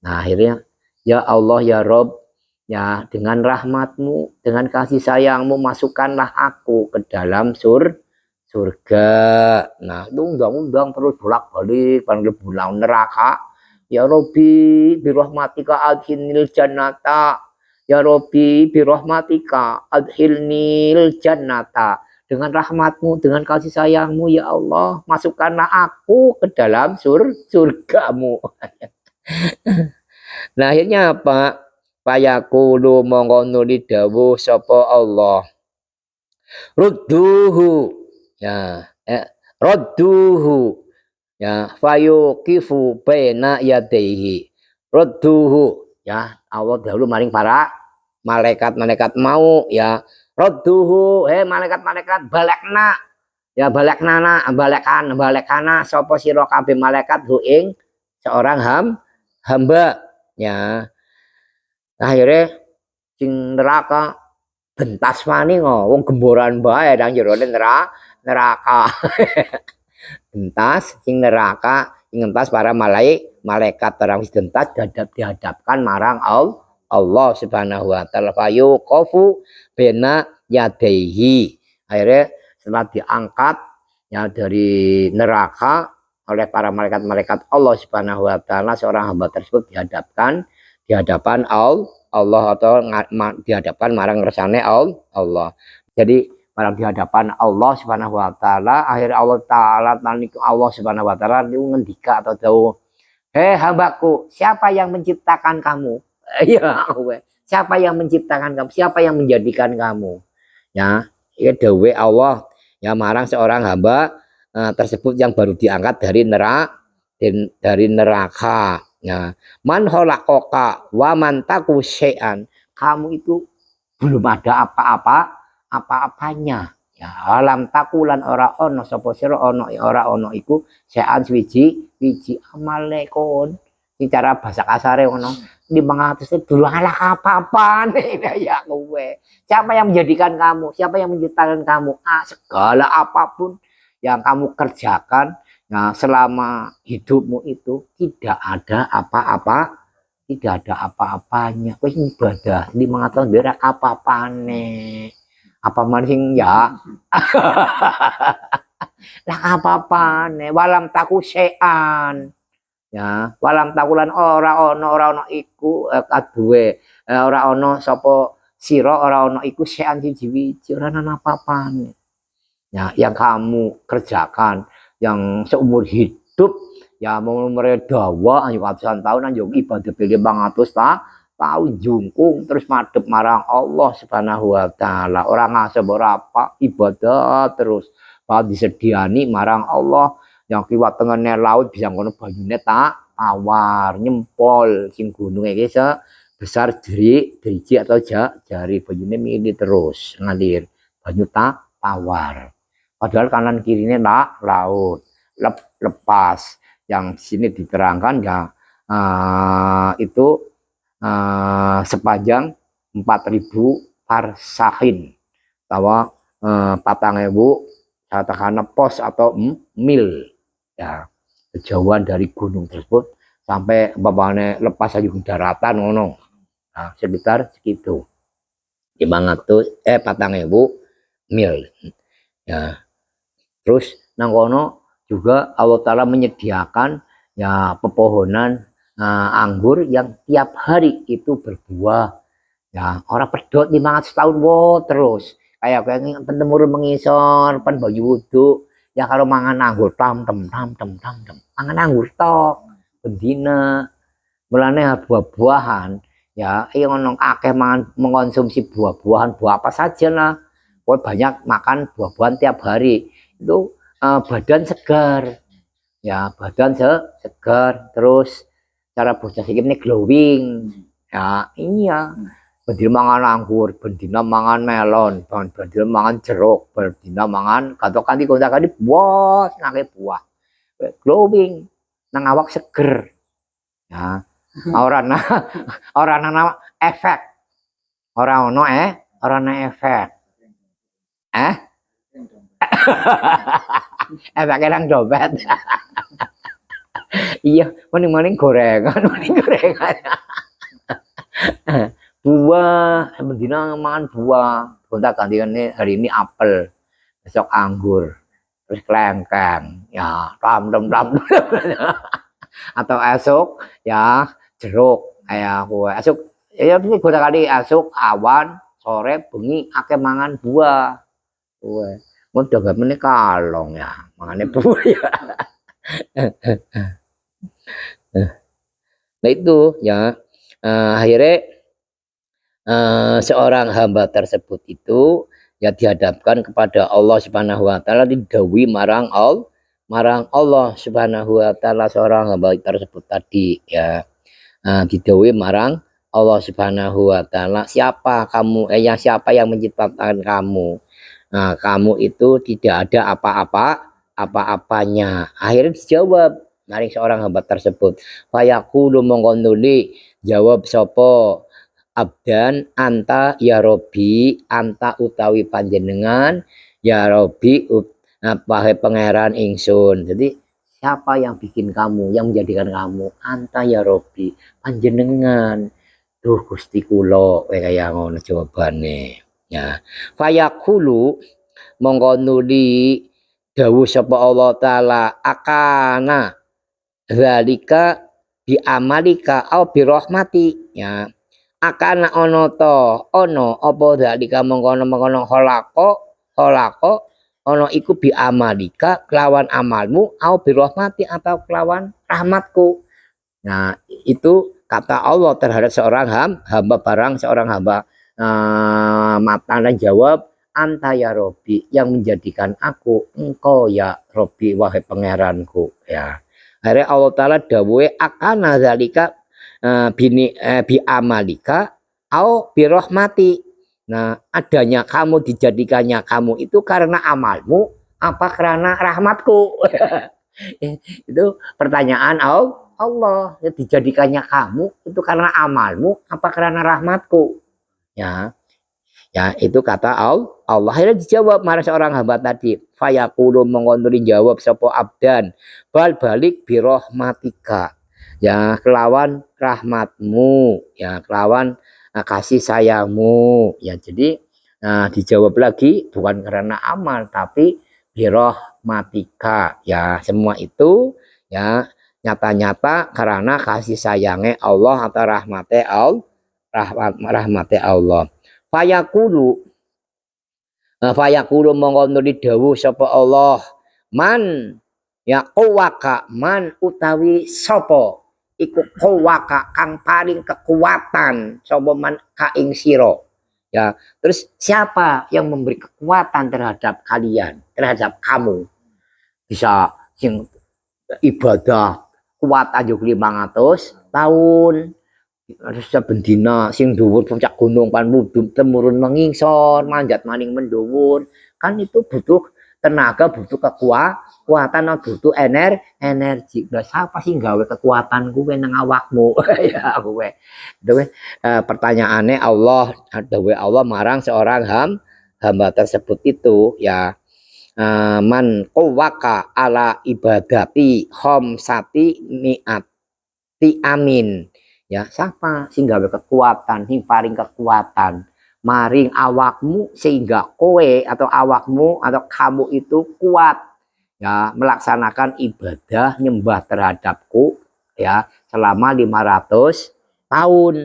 Nah, akhirnya ya Allah ya Rob, ya dengan rahmatmu, dengan kasih sayangmu masukkanlah aku ke dalam surga. Nah, itu undang-undang terus bolak-balik panggil bulan neraka. Ya Robbi birahmatika adkhilnil jannata. Ya Robbi birahmatika adkhilnil jannata. Dengan rahmatmu, dengan kasih sayangmu ya Allah, masukkanlah aku ke dalam surgamu. Nah, akhirnya apa? Payakulu mongko nuli dawuh sapa Allah. Rudduhu ya radduhu ya fayuqifu baina yadaihi. Rudduhu ya Allah dahulu maring para malaikat-malaikat mau ya. Radduhu malaikat-malaikat balekna ya balekana sapa sira kabeh malaikat hu ing seorang hamba ya. Akhirnya sing neraka bentas maning wong gemboran bae nang jero neraka. Bentas sing neraka ngentas para malaikat barang wis bentas dihadapkan marang Allah Subhanahu wa taala fayu qafu bena yadaihi. Akhirnya setelah diangkat ya dari neraka oleh para malaikat-malaikat Allah Subhanahu wa taala, seorang hamba tersebut dihadapkan di hadapan Allah atau di hadapan marang ngersane Allah. Jadi marang di hadapan Allah Subhanahu wa taala, akhir Allah taala Allah Subhanahu wa taala ngendika atau dawuh, hambaku, siapa yang menciptakan kamu? Ya, siapa yang menciptakan kamu? Siapa yang menjadikan kamu? Ya, ya dawuh Allah ya marang seorang hamba tersebut yang baru diangkat dari neraka. Ya, man khalaqaka wa man taku syai'an. Kamu itu belum ada apa-apanya. Ya, alam takulan ora ono sapa sira ono ora ono iku syai'an wiji amale kon. Secara bahasa kasare ngono. 500 dulu ala apa-apa nih ya kowe. Siapa yang menjadikan kamu? Siapa yang menciptakan kamu? Segala apapun yang kamu kerjakan, nah selama hidupmu itu tidak ada apa-apanya. Wis ibadah 500 berak apa-apane. Apa maning ya? Lah apa-apane? Walam taku sean. Ya, walam takulan ora ono iku kaduwe. Ora ono sapa sira ora ono iku sean siji-wiji ora ana apa-apane. Ya, yang kamu kerjakan yang seumur hidup ya mau meredawa ayo ratusan tahun anjung ibadah pilih 500 tahun jungkung terus madhep marang Allah Subhanahu wa taala. Ora ngasep ora apa ibadah terus disediani marang Allah yang kiwat tengene laut bisa ngono banyune tawar nyempol sing gunung iki besar driji atau jari banyune mili terus ngalir banyu tawar. Padahal kanan kirinya laut lepas. Yang sini diterangkan ya itu sepanjang 4.000 parsahin bahwa 4.000 katakanlah pos atau mil ya kejauhan dari gunung tersebut sampai bapaknya lepas aja ke daratan ngono. Nah, sekitar segitu 4.000 mil ya. Terus nang kono juga Allah Ta'ala menyediakan ya pepohonan anggur yang tiap hari itu berbuah ya. Orang pedot 500 tahun terus kayak pentemurun mengisor pen bayu wudhu ya kalau mangan anggur tam mangan anggur tok bendina mulane buah-buahan ya yang akeh mangan mengonsumsi buah-buahan buah apa saja lah kowe banyak makan buah-buahan tiap hari itu badan segar, ya badan segar, terus cara bocah sikit ini glowing, ya iya. Bendina mangan anggur, bendina mangan melon, bendina mangan jeruk, bendina mangan katok kanti kontak kanti buah, ngake buah, glowing, nang awak seger, ya. Orang nama efek, orang no orang na efek, efek kadang dompet. Iya, mending gorengan, mending gorengan. Buah, bendina makan buah, kontak ganti hari ini apel, besok anggur, terus kelengkeng, ya ram. Atau esok ya jeruk, kayak kue esok, ya ini gue kali esok awan, sore bengi akeh mangan buah, kue, mau coba meneh kalong ya, mangane buah ya. Nah itu ya akhirnya seorang hamba tersebut itu ya dihadapkan kepada Allah Subhanahu wa taala, didhawuhi marang Allah Subhanahu wa taala seorang hamba tersebut tadi ya, didhawuhi marang Allah Subhanahu wa taala, siapa kamu, siapa yang menciptakan kamu, kamu itu tidak ada apa-apanya. Akhirnya dijawab maring seorang hamba tersebut, fayaqulu mongko nuli jawab sapa abdan, anta ya Robi, anta utawi panjenengan, ya Robi wahai pangeran ingsun. Jadi siapa yang bikin kamu, yang menjadikan kamu, anta ya Robi, panjenengan. Duh Gusti kula, kaya ngono jawabane ya. Fayaqulu mongko nuli dawuh sapa Allah taala, akana zalika bi amalika au bi rahmati, ya akan ono to ono apa dalika mengkono holako ono iku bi amalika kelawan amalmu au bi rahmati atau kelawan rahmatku. Nah itu kata Allah terhadap seorang hamba barang seorang hamba mata dan jawab, anta ya Robi, yang menjadikan aku engkau ya Robi wahai pangeranku ya. Akhirnya Allah taala dawuhe akana zalika bi amalika au bi rahmati. Nah, adanya kamu, dijadikannya kamu itu karena amalmu apa karena rahmatku? Itu pertanyaan Allah. Ya, dijadikannya kamu itu karena amalmu apa karena rahmatku? Ya. Ya, itu kata Allah. Akhirnya dijawab marah seorang hamba tadi. Fayaqulu mengonduri jawab sapa abdan, bal balik bi rahmatika. Ya kelawan rahmatmu, ya kelawan kasih sayangmu, ya jadi dijawab lagi bukan karena amal tapi birahmatika, ya semua itu ya nyata-nyata karena kasih sayangnya Allah atau rahmate Allah. Fayaqulu mongko nuli dawuh sapa Allah, man ya qawaka, man utawi sapa iku qawaka kang paling kekuatan sapa man ka ing sira. Ya, terus siapa yang memberi kekuatan terhadap kalian, terhadap kamu? Bisa sing ibadah kuat aja 500 tahun. Terus bendina sing dhuwur puncak gunung pan temurun mengingsor, manjat maning mendhuwur. Kan itu butuh tenaga, butuh kekuatan, butuh energi. Lah siapa sih gawe kekuatan gue nang awakmu? Ya gue. Pertanyaannya Allah, Allah marang seorang hamba tersebut itu ya, man qawaka ala ibadati khamsati mi'ati amin. Ya siapa sing gawe kekuatan, sing paling kekuatan maring awakmu sehingga kowe atau awakmu atau kamu itu kuat ya melaksanakan ibadah nyembah terhadapku ya selama 500 tahun.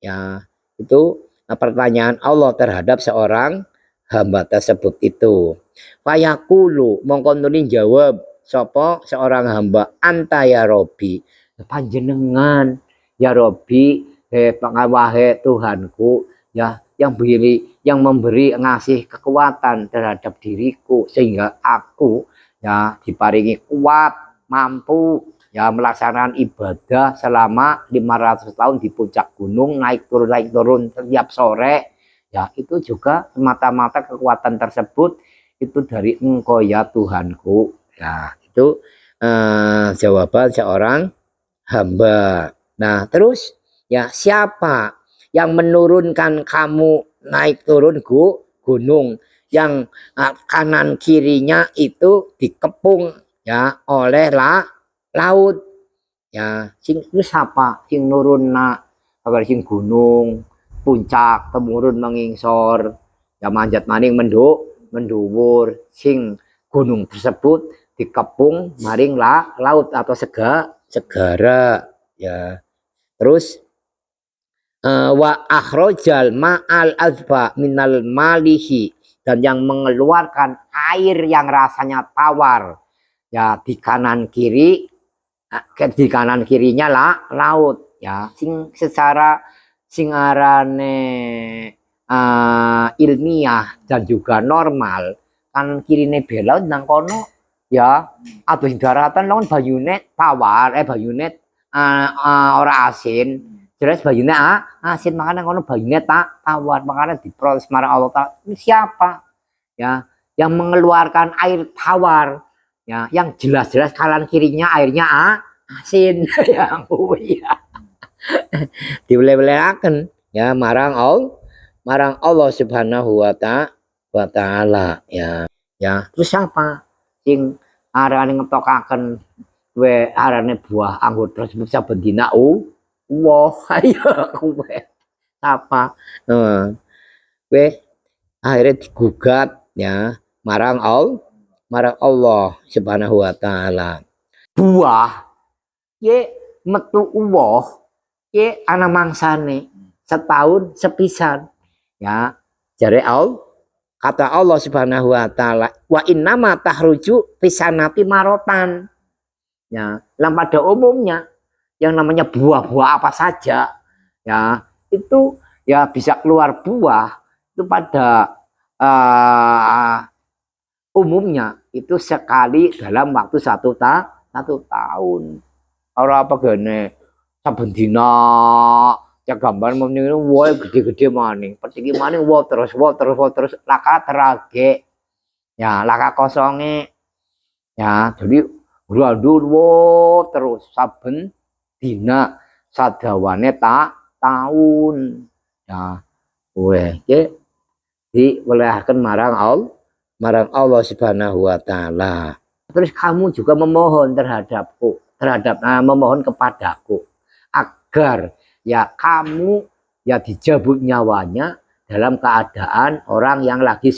Ya itu pertanyaan Allah terhadap seorang hamba tersebut itu. Fayaqulu mongko nuli jawab sapa seorang hamba, anta ya Robi, panjenengan ya Robi, wahe Tuhanku, ya yang memberi ngasih kekuatan terhadap diriku sehingga aku ya diparingi kuat, mampu ya melaksanakan ibadah selama 500 tahun di puncak gunung, naik turun setiap sore. Ya, itu juga semata-mata kekuatan tersebut itu dari Engkau ya Tuhanku. Nah, itu jawaban seorang hamba. Nah, terus ya siapa yang menurunkan kamu naik turun gunung yang kanan kirinya itu dikepung ya oleh laut. Ya, sing itu siapa? Sing nurun agar sing gunung puncak temurun mengingsor ya manjat maning menduwur sing gunung tersebut dikepung maring laut atau segara ya. Terus wa akhrajal ma'al azba minal malihi, dan yang mengeluarkan air yang rasanya tawar ya di kanan kiri, di kanan kirinya laut ya, sing secara singarane ilmiah dan juga normal kanan kirine belaut nang kono ya aduh daratan lawan bayune tawar bayune ora asin, jelas bayune asin, makanya ngono bayune tawar, makanya diproses marang Allah Ta'ala. Ini siapa ya yang mengeluarkan air tawar ya yang jelas-jelas kanan kirinya airnya asin ya ya diuleh-ulehaken ya marang Allah Subhanahu wa ta'ala ya. Ya, terus siapa sing arane ngetokaken we arane buah anggur tersebut saben dina wah ayo kowe apa we akhirnya digugat ya marang Allah Subhanahu wa ta'ala. Buah ye metu uwoh ye ana mangsane setahun sepisan ya, jare kata Allah Subhanahu wa ta'ala wa innama tahruju pisanati marotan ya. Pada umumnya yang namanya buah-buah apa saja ya itu ya bisa keluar buah itu pada umumnya itu sekali dalam waktu satu tahun. Ora apa gene saben dina ya gambar meneh wae gede-gede maning, petiki maning terus laka terage ya laka kosonge ya, jadi randur terus saben dina sadawane tahun ya weh diwelahaken marang Allah Subhanahu wa ta'ala. Terus kamu juga memohon memohon kepadaku agar ya kamu ya dijabut nyawanya dalam keadaan orang yang lagi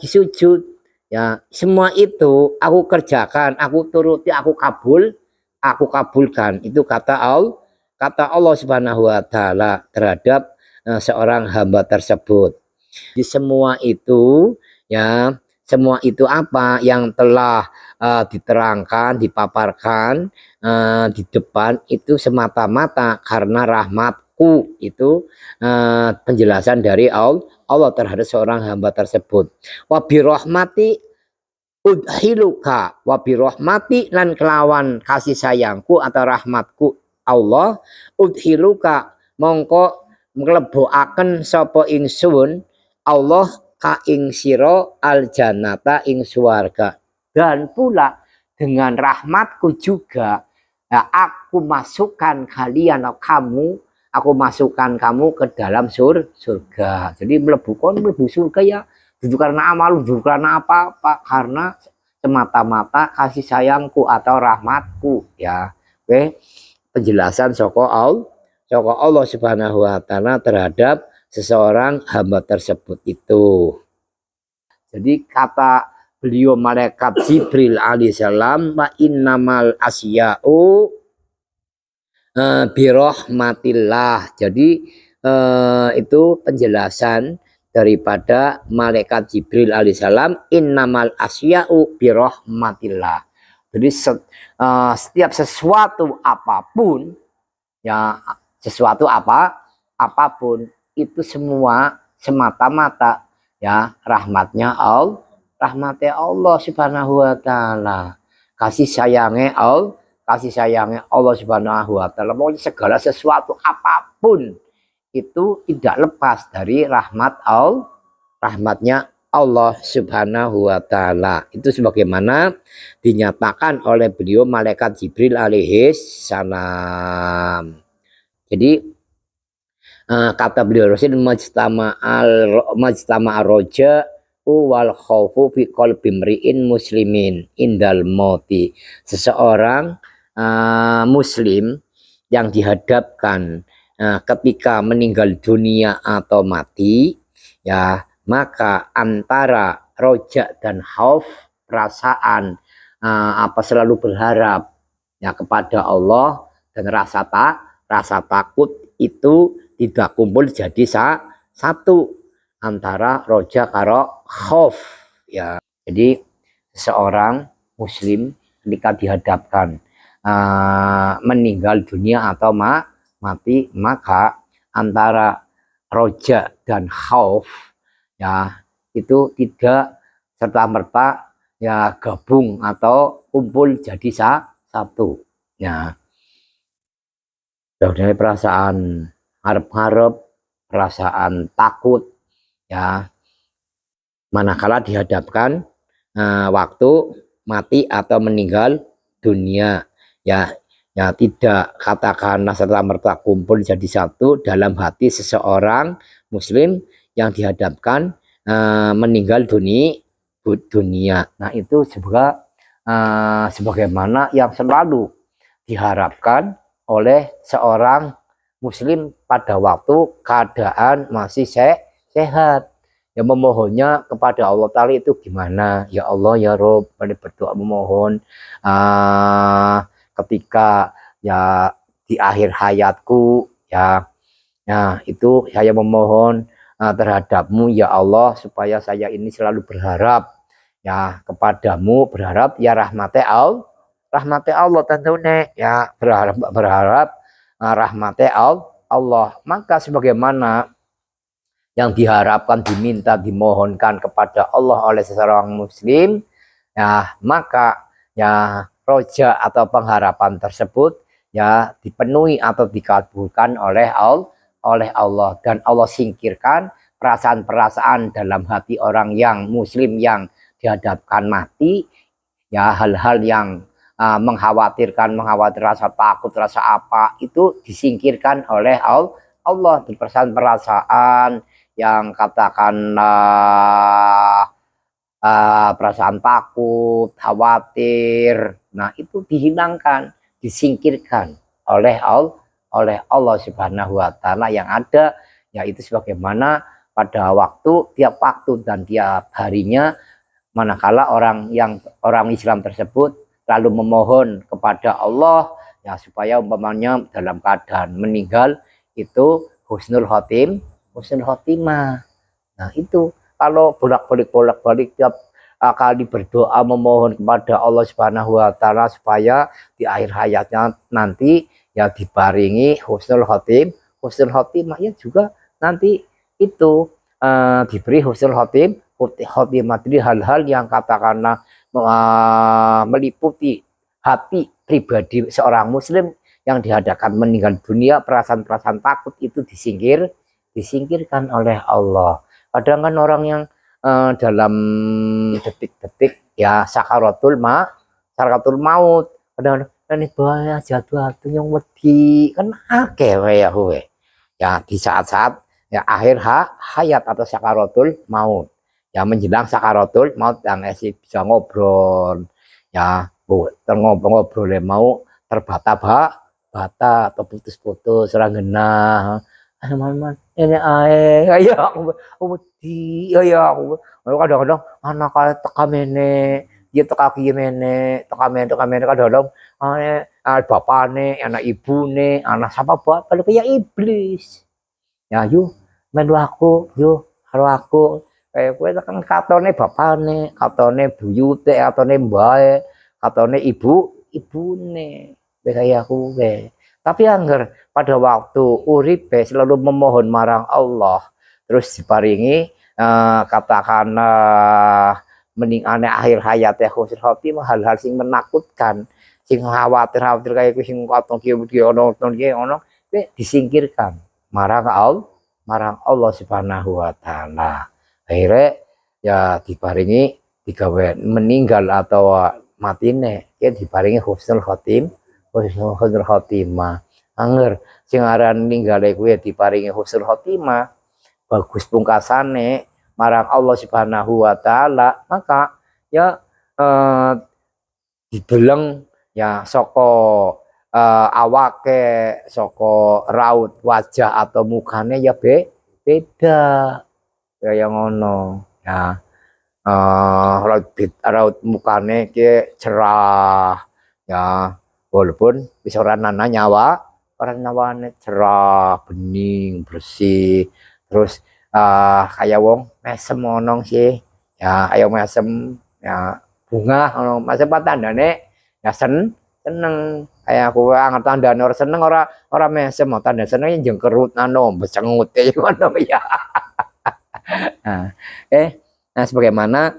sujud ya. Semua itu aku kerjakan, aku turuti, aku kabulkan. Itu kata Allah Subhanahu wa ta'ala terhadap seorang hamba tersebut. Di semua itu ya, semua itu apa yang telah diterangkan, dipaparkan di depan itu semata-mata karena rahmatku. Itu penjelasan dari Allah terhadap seorang hamba tersebut. Wa birahmati udhiluka, wa birahmati lan kelawan kasih sayangku atau rahmatku Allah udhiluka mongko mlebokaken sapa ingsun Allah ka ing sira al jannata ing swarga, dan pula dengan rahmatku juga ya, aku masukkan kalian atau aku masukkan kamu ke dalam surga. Jadi mlebu surga ya bukan karena amal, bukan karena apa-apa, karena semata-mata kasih sayangku atau rahmatku ya. Oke, penjelasan soko Allah Subhanahu wa ta'ala terhadap seseorang hamba tersebut itu. Jadi kata beliau malaikat Jibril alaihissalam wa innamal asya'u birahmatillah. Jadi itu penjelasan daripada malaikat Jibril alaihissalam, innamal asya'u birahmatillah. Jadi setiap sesuatu apapun ya, sesuatu apapun itu semua semata-mata ya rahmatnya Allah Subhanahu wa taala. Kasih sayangnya Allah Subhanahu wa taala. Pokoknya segala sesuatu apapun itu tidak lepas dari rahmatnya Allah Subhanahu wa taala. Itu sebagaimana dinyatakan oleh beliau malaikat Jibril alaihi salam. Jadi kata beliau Rasul majtama roja wal khaufu fi qalbi mri'in muslimin indal mauti. Seseorang muslim yang dihadapkan ketika meninggal dunia atau mati, ya maka antara roja dan khauf, perasaan selalu berharap ya kepada Allah dan rasa takut itu tidak kumpul jadi satu antara roja karo khauf ya. Jadi seorang muslim ketika dihadapkan meninggal dunia atau mati, maka antara roja dan khauf ya itu tidak serta merta ya gabung atau kumpul jadi satu ya. Dari perasaan harap-harap, perasaan takut ya manakala dihadapkan waktu mati atau meninggal dunia ya tidak katakanlah serta merta kumpul jadi satu dalam hati seseorang muslim yang dihadapkan meninggal dunia. Nah itu juga sebagaimana yang selalu diharapkan oleh seorang muslim pada waktu keadaan masih sehat. Ya memohonnya kepada Allah Ta'ala itu gimana? Ya Allah ya Rob, berdoa memohon ketika ya di akhir hayatku ya, nah itu saya memohon terhadapmu ya Allah supaya saya ini selalu berharap ya kepadamu, berharap ya rahmatnya Allah tentunya ya berharap rahmatnya Allah. Maka sebagaimana yang diharapkan, diminta, dimohonkan kepada Allah oleh seseorang muslim ya, maka ya roja atau pengharapan tersebut ya dipenuhi atau dikabulkan oleh Allah dan Allah singkirkan perasaan-perasaan dalam hati orang yang muslim yang dihadapkan mati ya, hal-hal yang mengkhawatirkan rasa takut, rasa apa itu disingkirkan oleh Allah. Di perasaan yang katakanlah perasaan takut, khawatir, nah itu dihilangkan, disingkirkan oleh Allah Subhanahu wa taala. Yang ada yaitu sebagaimana pada tiap waktu dan tiap harinya manakala orang Islam tersebut lalu memohon kepada Allah ya supaya umpamanya dalam keadaan meninggal itu husnul khotimah. Nah itu kalau bolak-balik tiap kali berdoa memohon kepada Allah Subhanahu wa taala supaya di akhir hayatnya nanti ya dibaringi husnul khotimah ya juga nanti itu diberi husnul khotimah, hal-hal yang katakanlah meliputi hati pribadi seorang muslim yang dihadapkan meninggal dunia, perasaan-perasaan takut itu disingkirkan oleh Allah. Kadang kan orang yang dalam detik-detik ya sakaratul maut, kadang ini bahaya jadwal yang wedi kan akeh ya kowe. Ya di saat-saat ya akhir hayat atau sakaratul maut. Ya menjelang sakaratul maut yang bisa ngobrol ya ngobrol mau terbata atau putus-putus rangenah ini kayak aku di aku kadang-kadang anak kayak teka mene dia teka mene kadang-kadang bapane anak ibune anak siapa bapak kayak iblis ya yuk melu aku yuk karo aku kayak kowe kan katone bapane katone buyute katone mbae katone ibune kayak aku kayak Tapi angger pada waktu uripe selalu memohon marang Allah, terus diparingi katakanlah meningane akhir hayatnya husnul khotimah, hal-hal sing menakutkan, sing khawatir kayak sing katong ono disingkirkan marang Allah Subhanahu wa taala. Akhirnya ya diparingi digawe meninggal atau matine ya diparingi husnul khotimah. Anger sing aran ninggale kuwi diparingi husnul khotimah, bagus pungkasane marang Allah Subhanahu wa taala, maka ya dibeleng ya saka awake, saka raut wajah atau mukanya ya beda kaya ngono ya. Raut mukane ki cerah ya, walaupun bisa orang nyawane cerah, bening, bersih, terus kayak wong mesem onong sih ya, ayo mesem ya, bunga ono mesem tandane ya seneng kayak aku anget tandane ora seneng ora mesem tanda seneng jengkerut nano becengut ngono ya. Nah sebagaimana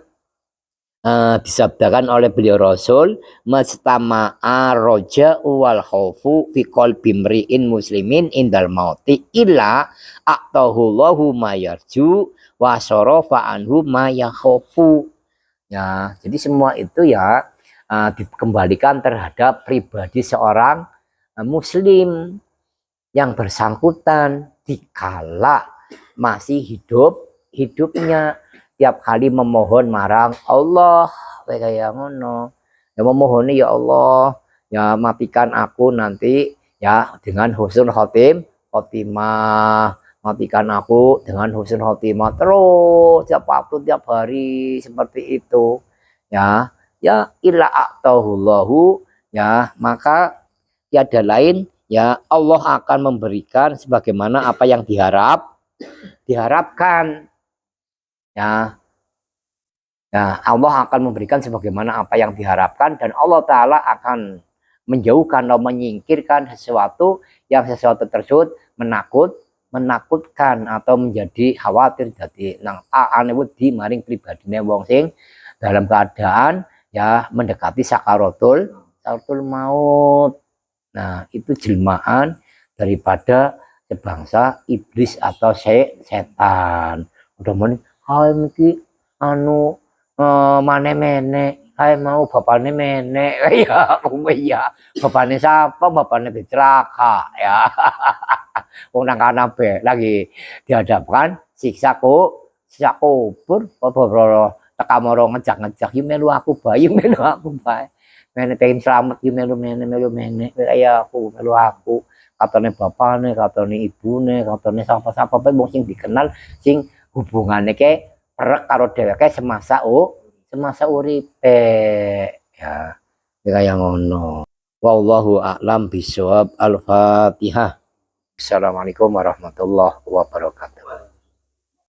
disabdakan oleh beliau Rasul, mastama'a roja wal khaufu fi qalbi mri'in muslimin indal mauti illa aqtahullahu ma yarju wa sarafa anhu ma yakhafu. Ya, jadi semua itu ya dikembalikan terhadap pribadi seorang muslim yang bersangkutan dikala masih hidupnya, tiap kali memohon marang Allah kayak ngono ya, memohon ya Allah ya matikan aku nanti ya dengan husnul khotimah, matikan aku dengan husnul khotimah terus tiap waktu tiap hari seperti itu ya. Ya illa a'tahullahu ya, maka tiada lain ya Allah akan memberikan sebagaimana apa yang diharapkan ya. Nah, Allah akan memberikan sebagaimana apa yang diharapkan, dan Allah Ta'ala akan menjauhkan atau menyingkirkan sesuatu tersebut menakutkan atau menjadi khawatir. Jadi nang ane wedi maring pribadine wong sing dalam keadaan ya mendekati sakaratul maut. Nah, itu jelmaan daripada sebangsa iblis atau setan. Udah meni hai miki anu mane-mene kae mau bapane menek ya ya bapane siapa, bapane dicelaka ya. Wong nang kana be lagi dihadapkan siksa kubur apa teka moro ngejak-ngejak yu melu aku bae mene pengen selamat yu melu mene kaya aku melu aku katane bapane katane ibune katane sapa-sapa wong sing dikenal sing hubungane ke perek karo dheweke semasa uripe ya kaya ngono. Wallahu a'lam bishawab. Al-Fatihah. Assalamualaikum warahmatullahi wabarakatuh.